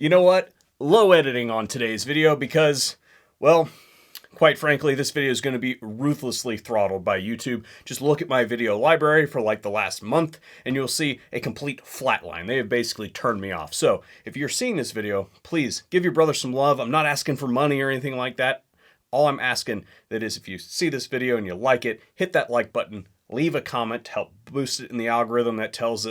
You know what? Low editing on today's video because, well, quite frankly, this video is going to be ruthlessly throttled by YouTube. Just look at my video library for like the last month and you'll see a complete flatline. They have basically turned me off. So if you're seeing this video, please give your brother some love. I'm not asking for money or anything like that. All I'm asking that is if you see this video and you like it, hit that like button, leave a comment to help boost it in the algorithm that tells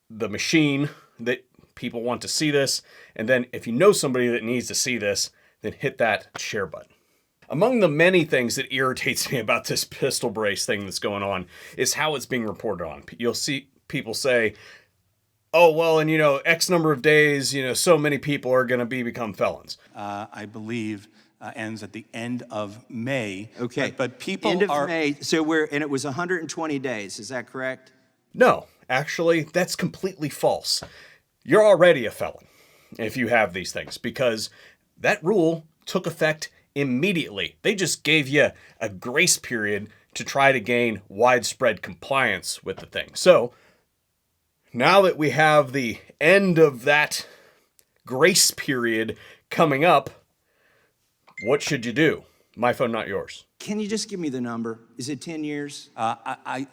the machine that people want to see this. And then if you know somebody that needs to see this, then hit that share button. Among the many things that irritates me about this pistol brace thing that's going on is how it's being reported on. You'll see people say, oh, well, and X number of days, so many people are going to become felons. I believe ends at the end of May. Okay. But people end of are... May, and it was 120 days, is that correct? No, actually, that's completely false. You're already a felon if you have these things because that rule took effect immediately. They just gave you a grace period to try to gain widespread compliance with the thing. So now that we have the end of that grace period coming up, what should you do? My phone, not yours. Can you just give me the number? Is it 10 years? I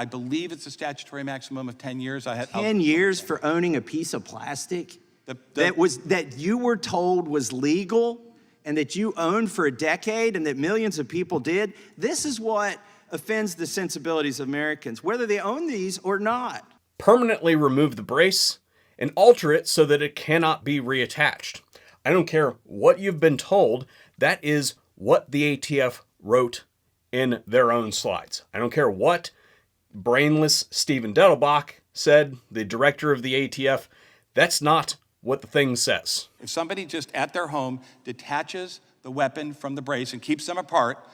believe it's a statutory maximum of 10 years. 10 years for owning a piece of plastic that you were told was legal and that you owned for a decade and that millions of people did? This is what offends the sensibilities of Americans, whether they own these or not. Permanently remove the brace and alter it so that it cannot be reattached. I don't care what you've been told, that is what the ATF wrote in their own slides. I don't care what brainless Stephen Dettelbach said, the director of the ATF, that's not what the thing says. If somebody just at their home detaches the weapon from the brace and keeps them apart,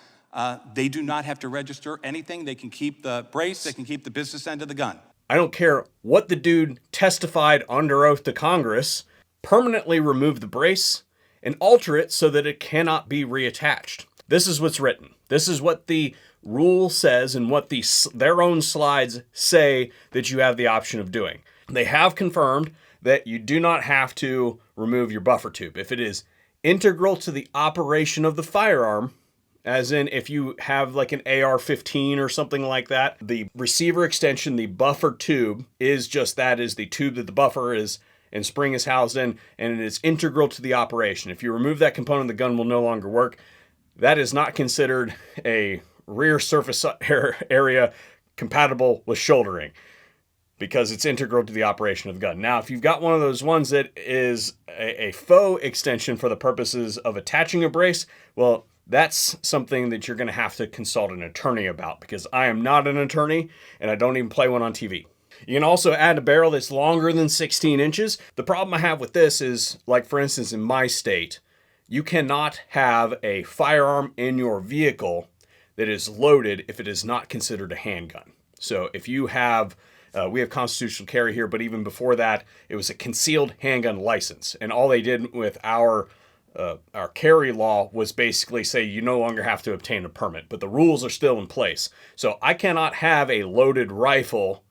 they do not have to register anything. They can keep the brace, they can keep the business end of the gun. I don't care what the dude testified under oath to Congress. Permanently remove the brace and alter it so that it cannot be reattached. This is what's written. This is what the rule says and what their own slides say that you have the option of doing. They have confirmed that you do not have to remove your buffer tube. If it is integral to the operation of the firearm, as in if you have like an AR-15 or something like that, the receiver extension, the buffer tube is just that, is the tube that the buffer is and spring is housed in, and it is integral to the operation. If you remove that component, the gun will no longer work. That is not considered a rear surface area compatible with shouldering because it's integral to the operation of the gun. Now, if you've got one of those ones that is a faux extension for the purposes of attaching a brace, well, that's something that you're going to have to consult an attorney about because I am not an attorney and I don't even play one on TV. You can also add a barrel that's longer than 16 inches. The problem I have with this is, like for instance, in my state, you cannot have a firearm in your vehicle that is loaded if it is not considered a handgun. So if you have, we have constitutional carry here, but even before that, it was a concealed handgun license. And all they did with our carry law was basically say you no longer have to obtain a permit, but the rules are still in place. So I cannot have a loaded rifle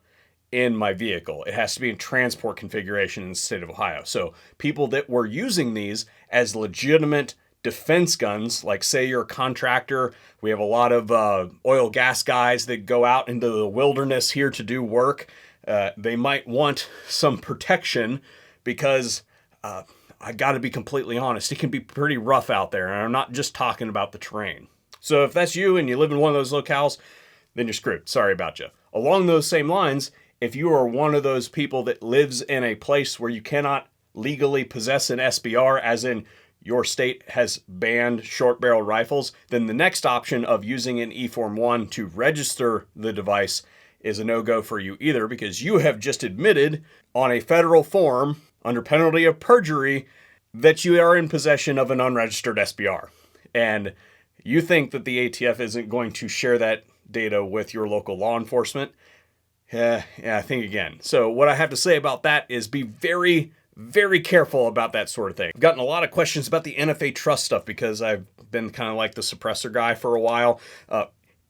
in my vehicle. It has to be in transport configuration in the state of Ohio. So people that were using these as legitimate defense guns, like say you're a contractor, we have a lot of oil gas guys that go out into the wilderness here to do work. They might want some protection because I got to be completely honest, it can be pretty rough out there. And I'm not just talking about the terrain. So if that's you and you live in one of those locales, then you're screwed. Sorry about you. Along those same lines, if you are one of those people that lives in a place where you cannot legally possess an SBR, as in your state has banned short barrel rifles, then the next option of using an E-Form 1 to register the device is a no-go for you either, because you have just admitted on a federal form under penalty of perjury that you are in possession of an unregistered SBR. And you think that the ATF isn't going to share that data with your local law enforcement. Yeah, think again. So what I have to say about that is be very, very careful about that sort of thing. I've gotten a lot of questions about the NFA trust stuff because I've been kind of like the suppressor guy for a while.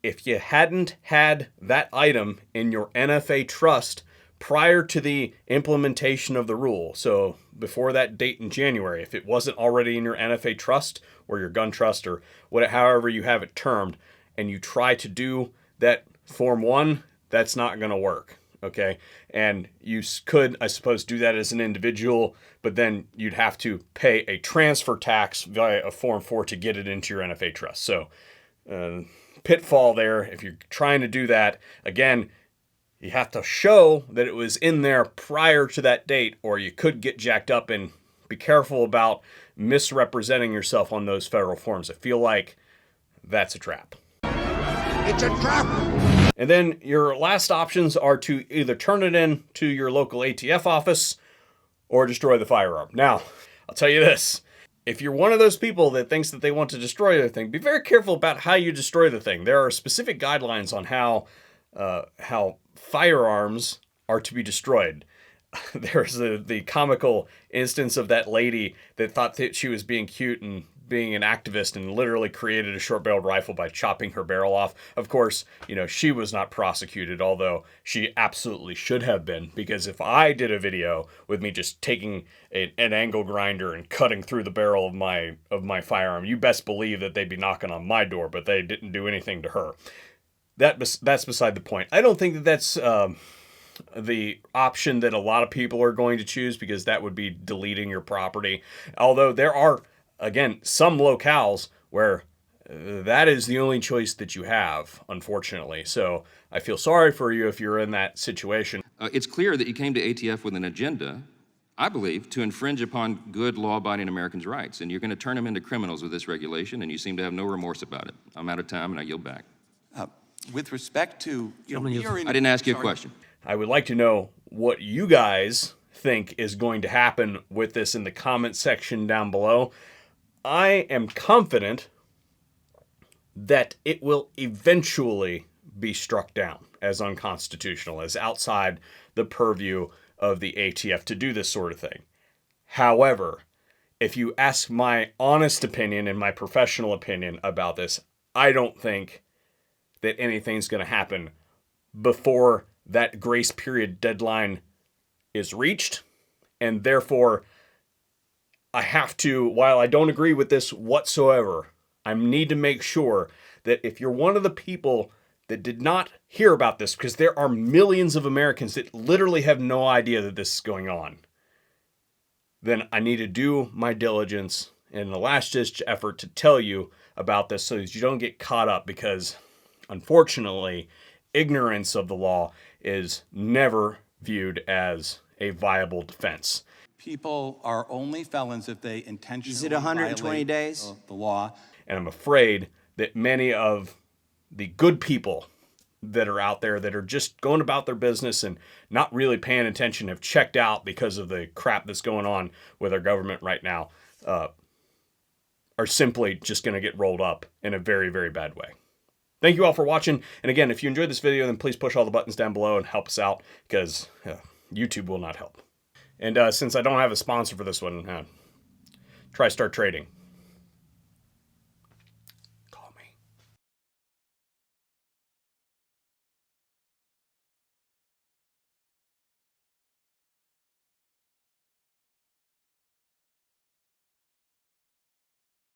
If you hadn't had that item in your NFA trust prior to the implementation of the rule. So before that date in January, if it wasn't already in your NFA trust or your gun trust or whatever, however you have it termed, and you try to do that Form 1, that's not going to work. Okay. And you could, I suppose, do that as an individual, but then you'd have to pay a transfer tax via a Form 4 to get it into your NFA trust. So, pitfall there. If you're trying to do that, again, you have to show that it was in there prior to that date, or you could get jacked up. And be careful about misrepresenting yourself on those federal forms. I feel like that's a trap. It's a trap! And then your last options are to either turn it in to your local ATF office or destroy the firearm. Now, I'll tell you this. If you're one of those people that thinks that they want to destroy their thing, be very careful about how you destroy the thing. There are specific guidelines on how firearms are to be destroyed. There's the comical instance of that lady that thought that she was being cute and being an activist and literally created a short-barreled rifle by chopping her barrel off. Of course, she was not prosecuted, although she absolutely should have been, because if I did a video with me just taking an angle grinder and cutting through the barrel of my firearm, you best believe that they'd be knocking on my door, but they didn't do anything to her. That's beside the point. I don't think that that's the option that a lot of people are going to choose, because that would be deleting your property. Although there are, again, some locales where that is the only choice that you have, unfortunately. So I feel sorry for you if you're in that situation. It's clear that you came to ATF with an agenda, I believe, to infringe upon good law-abiding Americans' rights. And you're going to turn them into criminals with this regulation, and you seem to have no remorse about it. I'm out of time, and I yield back. With respect to, I didn't ask you a question. I would like to know what you guys think is going to happen with this in the comment section down below. I am confident that it will eventually be struck down as unconstitutional, as outside the purview of the ATF to do this sort of thing. However, if you ask my honest opinion and my professional opinion about this, I don't think that anything's going to happen before that grace period deadline is reached. And therefore, I have to, while I don't agree with this whatsoever, I need to make sure that if you're one of the people that did not hear about this, because there are millions of Americans that literally have no idea that this is going on, then I need to do my diligence and the last-ditch effort to tell you about this so that you don't get caught up, because unfortunately, ignorance of the law is never viewed as a viable defense. People are only felons if they intentionally Is it 120 days? The law. And I'm afraid that many of the good people that are out there that are just going about their business and not really paying attention have checked out because of the crap that's going on with our government right now, are simply just going to get rolled up in a very, very bad way. Thank you all for watching. And again, if you enjoyed this video, then please push all the buttons down below and help us out, because YouTube will not help. And since I don't have a sponsor for this one, try Start Trading.